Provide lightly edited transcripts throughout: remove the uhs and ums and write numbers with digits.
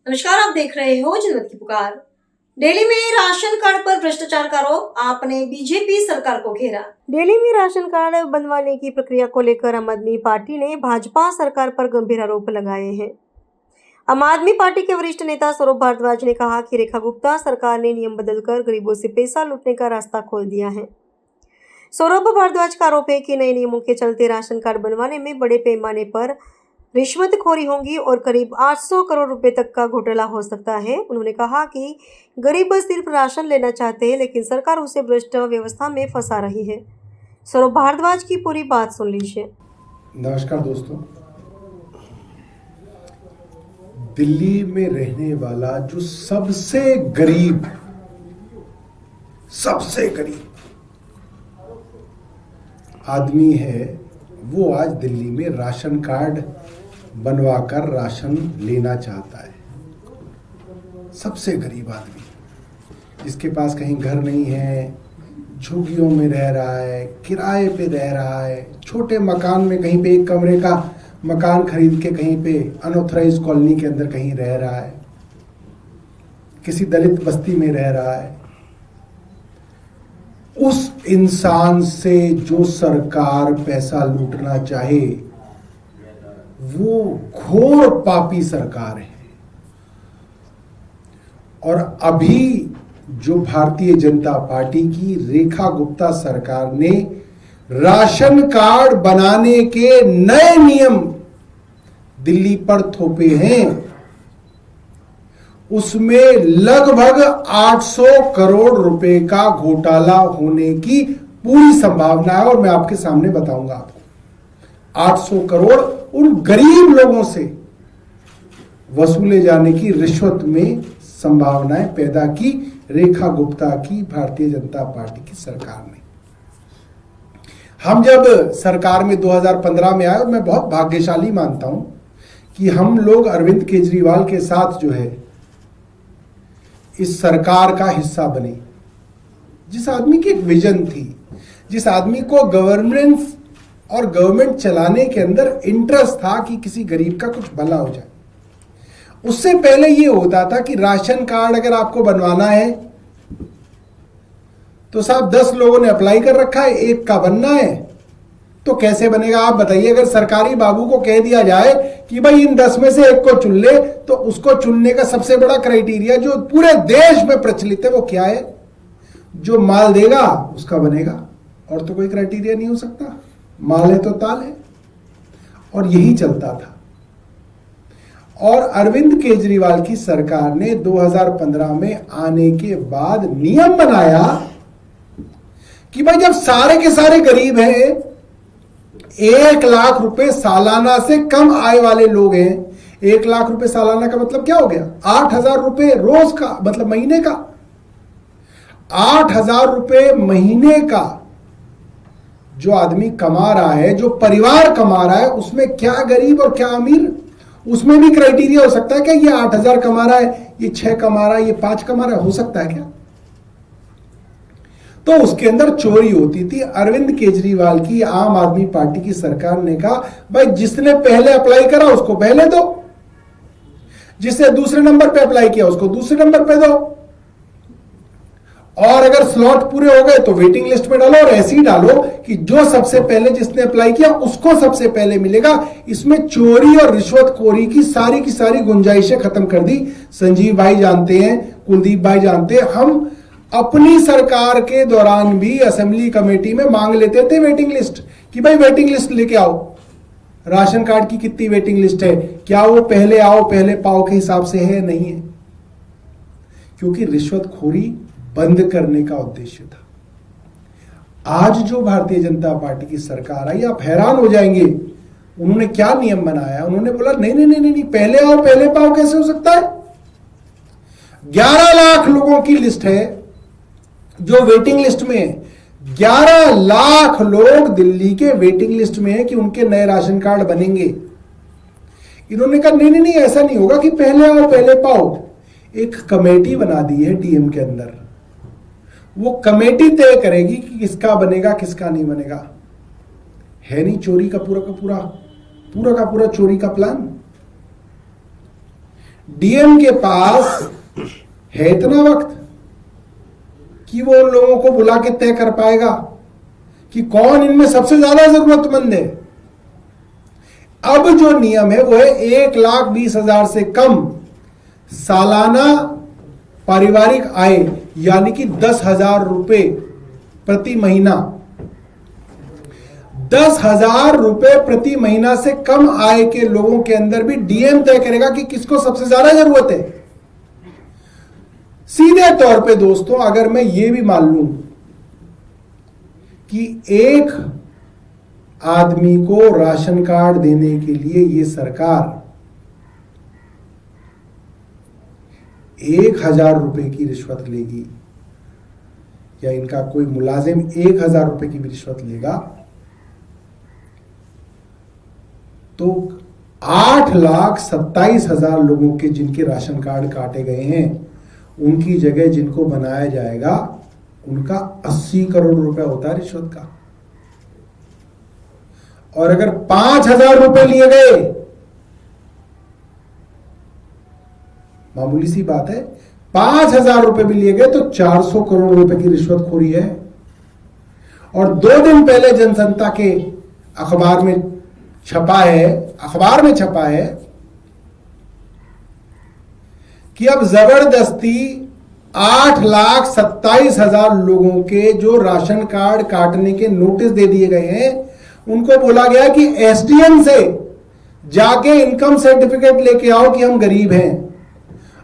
नमस्कार, आप देख रहे हो जनमत की पुकार। दिल्ली में राशन कार्ड पर भ्रष्टाचार का आरोप, आपने बीजेपी सरकार को घेरा। दिल्ली में राशन कार्ड बनवाने की प्रक्रिया को लेकर आम आदमी पार्टी ने भाजपा सरकार पर गंभीर आरोप लगाए हैं। आम आदमी पार्टी के वरिष्ठ नेता सौरभ भारद्वाज ने कहा कि रेखा गुप्ता सरकार ने नियम बदलकर गरीबों से पैसा लूटने का रास्ता खोल दिया है। सौरभ भारद्वाज का आरोप है कि नए नियमों के चलते राशन कार्ड बनवाने में बड़े पैमाने पर रिश्वतखोरी होगी और करीब 800 करोड़ रुपए तक का घोटाला हो सकता है। उन्होंने कहा कि गरीब सिर्फ राशन लेना चाहते हैं, लेकिन सरकार उसे भ्रष्ट व्यवस्था में फंसा रही है। सौरभ भारद्वाज की पूरी बात सुन लीजिए। नमस्कार दोस्तों, दिल्ली में रहने वाला जो सबसे गरीब आदमी है, वो आज दिल्ली में राशन कार्ड बनवाकर राशन लेना चाहता है। सबसे गरीब आदमी जिसके पास कहीं घर नहीं है, झुग्गियों में रह रहा है, किराए पे रह रहा है, छोटे मकान में कहीं पे एक कमरे का मकान खरीद के कहीं पे अनऑथराइज्ड कॉलोनी के अंदर कहीं रह रहा है, किसी दलित बस्ती में रह रहा है। उस इंसान से जो सरकार पैसा लूटना चाहे, वो घोर पापी सरकार है। और अभी जो भारतीय जनता पार्टी की रेखा गुप्ता सरकार ने राशन कार्ड बनाने के नए नियम दिल्ली पर थोपे हैं, उसमें लगभग 800 करोड़ रुपए का घोटाला होने की पूरी संभावना है। और मैं आपके सामने बताऊंगा आपको 800 करोड़ उन गरीब लोगों से वसूले जाने की रिश्वत में संभावनाएं पैदा की रेखा गुप्ता की भारतीय जनता पार्टी की सरकार ने। हम जब सरकार में 2015 में आए, और मैं बहुत भाग्यशाली मानता हूं कि हम लोग अरविंद केजरीवाल के साथ जो है इस सरकार का हिस्सा बने। जिस आदमी की एक विजन थी, जिस आदमी को गवर्नेंस और गवर्नमेंट चलाने के अंदर इंटरेस्ट था कि किसी गरीब का कुछ भला हो जाए। उससे पहले ये होता था कि राशन कार्ड अगर आपको बनवाना है तो साहब 10 लोगों ने अप्लाई कर रखा है, एक का बनना है, तो कैसे बनेगा आप बताइए। अगर सरकारी बाबू को कह दिया जाए कि भाई इन 10 में से एक को चुन ले, तो उसको चुनने का सबसे बड़ा क्राइटेरिया जो पूरे देश में प्रचलित है वो क्या है? जो माल देगा उसका बनेगा, और तो कोई क्राइटेरिया नहीं हो सकता। माल है तो ताल है, और यही चलता था। और अरविंद केजरीवाल की सरकार ने 2015 में आने के बाद नियम बनाया कि भाई जब सारे के सारे गरीब हैं, 1 लाख रुपए सालाना से कम आय वाले लोग हैं, 1 लाख रुपए सालाना का मतलब क्या हो गया? 8,000 रुपए रोज का, मतलब महीने का 8,000 रुपए महीने का जो आदमी कमा रहा है, जो परिवार कमा रहा है, उसमें क्या गरीब और क्या अमीर? उसमें भी क्राइटेरिया हो सकता है क्या? ये 8,000 कमा रहा है, ये 6 कमा रहा है, ये 5 कमा रहा है, हो सकता है क्या? तो उसके अंदर चोरी होती थी। अरविंद केजरीवाल की आम आदमी पार्टी की सरकार ने कहा भाई जिसने पहले अप्लाई करा उसको पहले दो, जिसने दूसरे नंबर पे अप्लाई किया उसको दूसरे नंबर पे दो, और अगर स्लॉट पूरे हो गए तो वेटिंग लिस्ट में डालो, और ऐसे ही डालो कि जो सबसे पहले जिसने अप्लाई किया उसको सबसे पहले मिलेगा। इसमें चोरी और रिश्वतखोरी की सारी गुंजाइशें खत्म कर दी। संजीव भाई जानते हैं, कुलदीप भाई जानते हैं, हम अपनी सरकार के दौरान भी असेंबली कमेटी में मांग लेते थे वेटिंग लिस्ट, कि भाई वेटिंग लिस्ट लेके आओ। राशन कार्ड की कितनी वेटिंग लिस्ट है, क्या वो पहले आओ पहले पाओ के हिसाब से है? नहीं है, क्योंकि रिश्वतखोरी बंद करने का उद्देश्य था। आज जो भारतीय जनता पार्टी की सरकार आई, आप हैरान हो जाएंगे। उन्होंने क्या नियम बनाया? उन्होंने बोला नहीं, पहले आओ पहले पाओ कैसे हो सकता है? 11 लाख लोगों की लिस्ट है जो वेटिंग लिस्ट में है। 11 लाख लोग दिल्ली के वेटिंग लिस्ट में है कि उनके नए राशन कार्ड बनेंगे। इन्होंने कहा नहीं, ऐसा नहीं होगा कि पहले आओ पहले पाओ। एक कमेटी बना दी है डीएम के अंदर, वो कमेटी तय करेगी कि किसका बनेगा किसका नहीं बनेगा। है नहीं चोरी का पूरा चोरी का प्लान। डीएम के पास है इतना वक्त कि वो उन लोगों को बुला के तय कर पाएगा कि कौन इनमें सबसे ज्यादा जरूरतमंद है। अब जो नियम है वो है 1,20,000 से कम सालाना पारिवारिक आय, यानी कि 10,000 रुपए प्रति महीना। 10,000 रुपए प्रति महीना से कम आय के लोगों के अंदर भी डीएम तय करेगा कि किसको सबसे ज्यादा जरूरत है। सीधे तौर पे दोस्तों, अगर मैं ये भी मान लूं कि एक आदमी को राशन कार्ड देने के लिए ये सरकार 1,000 रुपए की रिश्वत लेगी, या इनका कोई मुलाजिम 1,000 रुपए की भी रिश्वत लेगा, तो 8,27,000 लोगों के जिनके राशन कार्ड काटे गए हैं, उनकी जगह जिनको बनाया जाएगा उनका 80 करोड़ रुपए होता है रिश्वत का। और अगर 5,000 रुपए लिए गए, मामूली सी बात है, 5,000 रुपए भी लिए गए तो 400 करोड़ रुपए की रिश्वतखोरी है। और 2 दिन पहले जनसंता के अखबार में छपा है कि अब जबरदस्ती 8,27,000 लोगों के जो राशन कार्ड काटने के नोटिस दे दिए गए हैं, उनको बोला गया कि एसडीएम से जाके इनकम सर्टिफिकेट लेके आओ कि हम गरीब हैं।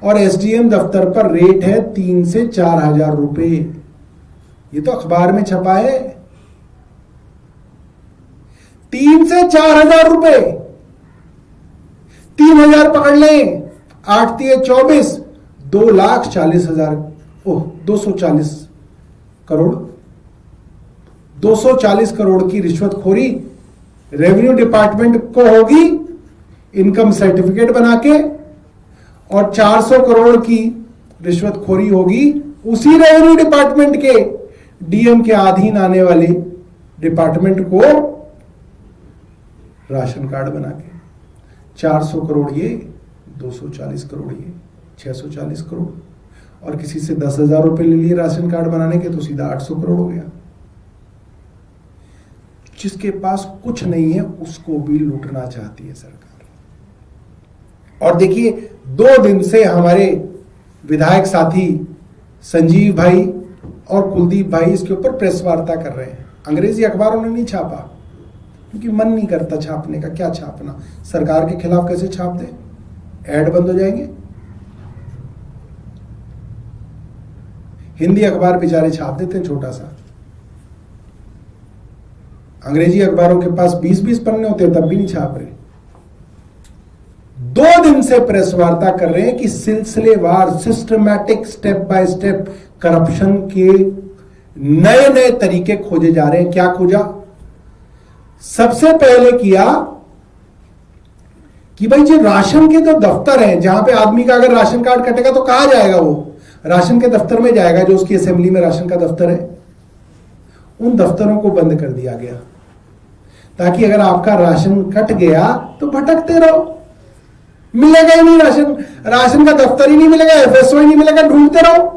और एसडीएम दफ्तर पर रेट है 3 से 4,000 रुपए। ये तो अखबार में छपा है। 3 से 4,000 रुपए, 3,000 पकड़ लें, 8 × 24, 2,40,000, 240 करोड़। 240 करोड़ की रिश्वतखोरी रेवेन्यू डिपार्टमेंट को होगी इनकम सर्टिफिकेट बना के, और 400 करोड़ की रिश्वतखोरी होगी उसी रेवेन्यू डिपार्टमेंट के डीएम के अधीन आने वाले डिपार्टमेंट को राशन कार्ड बना के। 400 करोड़ ये, 240 करोड़ ये, 640 करोड़, और किसी से 10,000 रुपए ले लिए राशन कार्ड बनाने के तो सीधा 800 करोड़ हो गया। जिसके पास कुछ नहीं है उसको भी लूटना चाहती है सरकार। और देखिए, 2 दिन से हमारे विधायक साथी संजीव भाई और कुलदीप भाई इसके ऊपर प्रेस वार्ता कर रहे हैं। अंग्रेजी अखबारों ने नहीं छापा क्योंकि मन नहीं करता छापने का। क्या छापना, सरकार के खिलाफ कैसे छाप दे, ऐड बंद हो जाएंगे। हिंदी अखबार बेचारे छाप देते हैं छोटा सा। अंग्रेजी अखबारों के पास 20-20 पन्ने होते हैं, तब भी नहीं छाप रहे। 2 दिन से प्रेस वार्ता कर रहे हैं कि सिलसिलेवार, systematic, step by step corruption के नए नए तरीके खोजे जा रहे हैं। क्या खोजा? सबसे पहले किया कि भाई जो राशन के तो दफ्तर हैं, जहां पे आदमी का अगर राशन कार्ड कटेगा तो कहां जाएगा, वो राशन के दफ्तर में जाएगा, जो उसकी असेंबली में राशन का दफ्तर है। उन दफ्तरों को बंद कर दिया गया ताकि अगर आपका राशन कट गया तो भटकते रहो, मिलेगा ही नहीं राशन, राशन का दफ्तर ही नहीं मिलेगा, एफएसओ ही नहीं मिलेगा, ढूंढते रहो।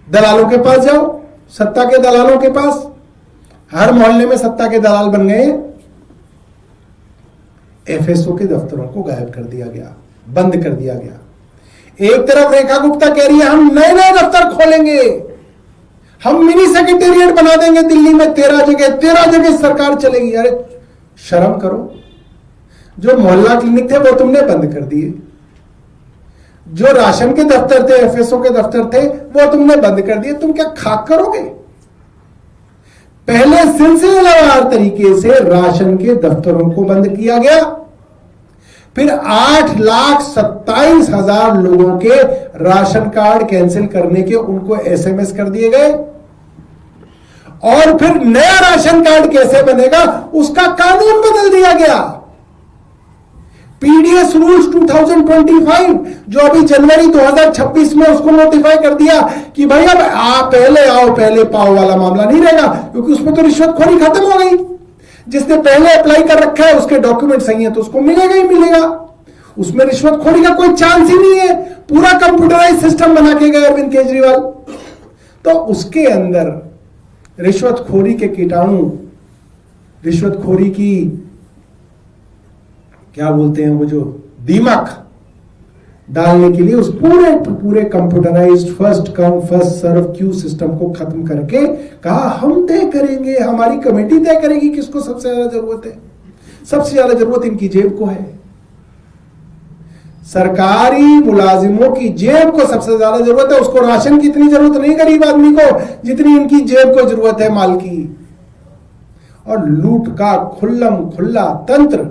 दलालों के पास जाओ, सत्ता के दलालों के पास। हर मोहल्ले में सत्ता के दलाल बन गए। एफएसओ के दफ्तरों को गायब कर दिया गया, बंद कर दिया गया। एक तरफ रेखा गुप्ता कह रही है हम नए नए दफ्तर खोलेंगे, हम मिनी सेक्रेटेरिएट बना देंगे दिल्ली में, 13 जगह सरकार चलेगी। अरे शर्म करो। जो मोहल्ला क्लिनिक थे वो तुमने बंद कर दिए, जो राशन के दफ्तर थे, एफएसओ के दफ्तर थे, वो तुमने बंद कर दिए। तुम क्या खाक करोगे? पहले सिलसिलेवार तरीके से राशन के दफ्तरों को बंद किया गया, फिर 8,27,000 लोगों के राशन कार्ड कैंसिल करने के उनको एसएमएस कर दिए गए, और फिर नया राशन कार्ड कैसे बनेगा उसका कानून बदल दिया गया। पीडीएस रूल्स 2025 जो अभी जनवरी 2026 में उसको नोटिफाई कर दिया कि भाई अब पहले आओ पहले पाओ वाला मामला नहीं रहेगा, क्योंकि उसमें तो रिश्वतखोरी खत्म हो गई। जिसने पहले अप्लाई कर रखा है उसके डॉक्यूमेंट सही है तो उसको मिलेगा ही मिलेगा। उसमें रिश्वतखोरी का कोई चांस ही नहीं है। पूरा कंप्यूटराइज सिस्टम बना के गए अरविंद केजरीवाल। तो उसके अंदर रिश्वतखोरी के कीटाणु, रिश्वतखोरी की क्या बोलते हैं वो जो दीमक डालने के लिए उस पूरे computerised first come first serve queue system को खत्म करके कहा हम तय करेंगे, हमारी कमेटी तय करेगी किसको सबसे ज्यादा जरूरत है। सबसे ज्यादा जरूरत इनकी जेब को है। सरकारी मुलाजिमों की जेब को सबसे ज्यादा जरूरत है। उसको राशन की इतनी जरूरत नहीं गरीब आदमी को जितनी इनकी जेब को जरूरत है माल की। और लूट का खुल्ला तंत्र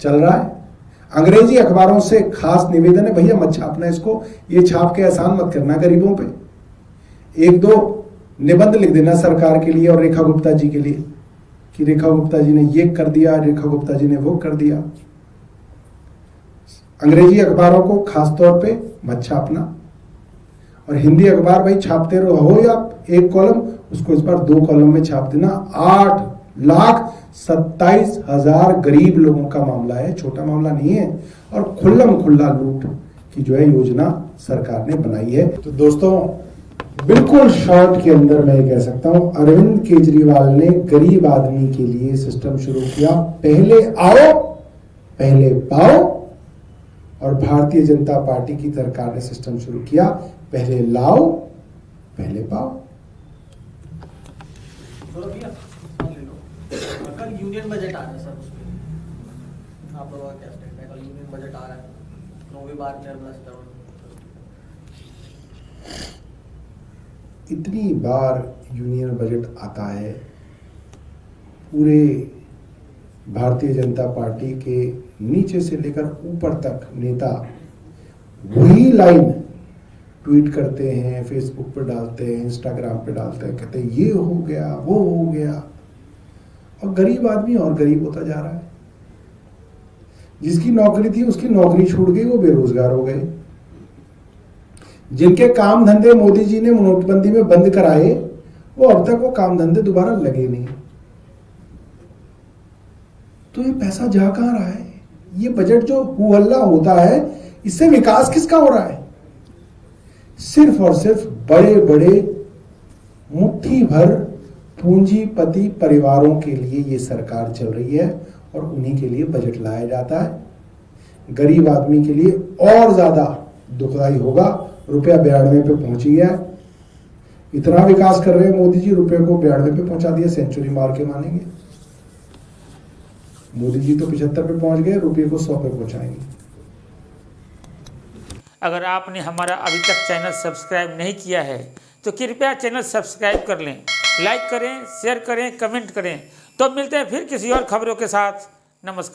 चल रहा है। अंग्रेजी अखबारों से खास निवेदन है, भैया मत छापना इसको, ये छाप के एहसान मत करना गरीबों पे। 1-2 निबंध लिख देना सरकार के लिए और रेखा गुप्ता जी के लिए कि रेखा गुप्ता जी ने ये कर दिया, रेखा गुप्ता जी ने वो कर दिया। अंग्रेजी अखबारों को खास तौर पे मत छापना। और हिंदी अखबार भाई छापते रहो या एक कॉलम, उसको इस बार 2 कॉलम में छाप देना। 8,27,000 गरीब लोगों का मामला है, छोटा मामला नहीं है। और खुल्ला लूट की जो है योजना सरकार ने बनाई है। तो दोस्तों बिल्कुल शॉर्ट के अंदर मैं कह सकता हूं, अरविंद केजरीवाल ने गरीब आदमी के लिए सिस्टम शुरू किया, पहले आओ पहले पाओ। और भारतीय जनता पार्टी की सरकार ने सिस्टम शुरू किया, पहले लाओ पहले पाओ। कल यूनियन बजट आ रहा है सर, उसमें आप लोगों का क्या स्टैंड है? कल यूनियन बजट आ रहा है, 9वीं बार निर्मला सीतारमण। इतनी बार यूनियन बजट आता है, पूरे भारतीय जनता पार्टी के नीचे से लेकर ऊपर तक नेता वही लाइन ट्वीट करते हैं, फेसबुक पर डालते हैं, इंस्टाग्राम पे डालते हैं, कहते हैं ये हो गया वो हो गया। और गरीब आदमी और गरीब होता जा रहा है। जिसकी नौकरी थी उसकी नौकरी छूट गई, वो बेरोजगार हो गए। जिनके काम धंधे मोदी जी ने नोटबंदी में बंद कराए, वो अब तक वो काम धंधे दोबारा लगे नहीं। तो ये पैसा जा कहां रहा है? ये बजट जो हु हल्ला होता है, इससे विकास किसका हो रहा है? सिर्फ और सिर्फ बड़े बड़े मुट्ठी भर पूंजीपति परिवारों के लिए ये सरकार चल रही है और उन्हीं के लिए बजट लाया जाता है। गरीब आदमी के लिए और ज्यादा दुखदाई होगा। रुपया 92 पे पहुंची है। इतना विकास कर रहे हैं मोदी जी, रुपये को 92 पे पहुंचा दिया, सेंचुरी मार के मानेंगे। मोदी जी तो 75 पे पहुंच गए, रुपये को 100 पे पहुंचाएंगे। अगर आपने हमारा अभी तक चैनल सब्सक्राइब नहीं किया है तो कृपया चैनल सब्सक्राइब कर लें, लाइक करें, शेयर करें, कमेंट करें। तो मिलते हैं फिर किसी और खबरों के साथ। नमस्कार।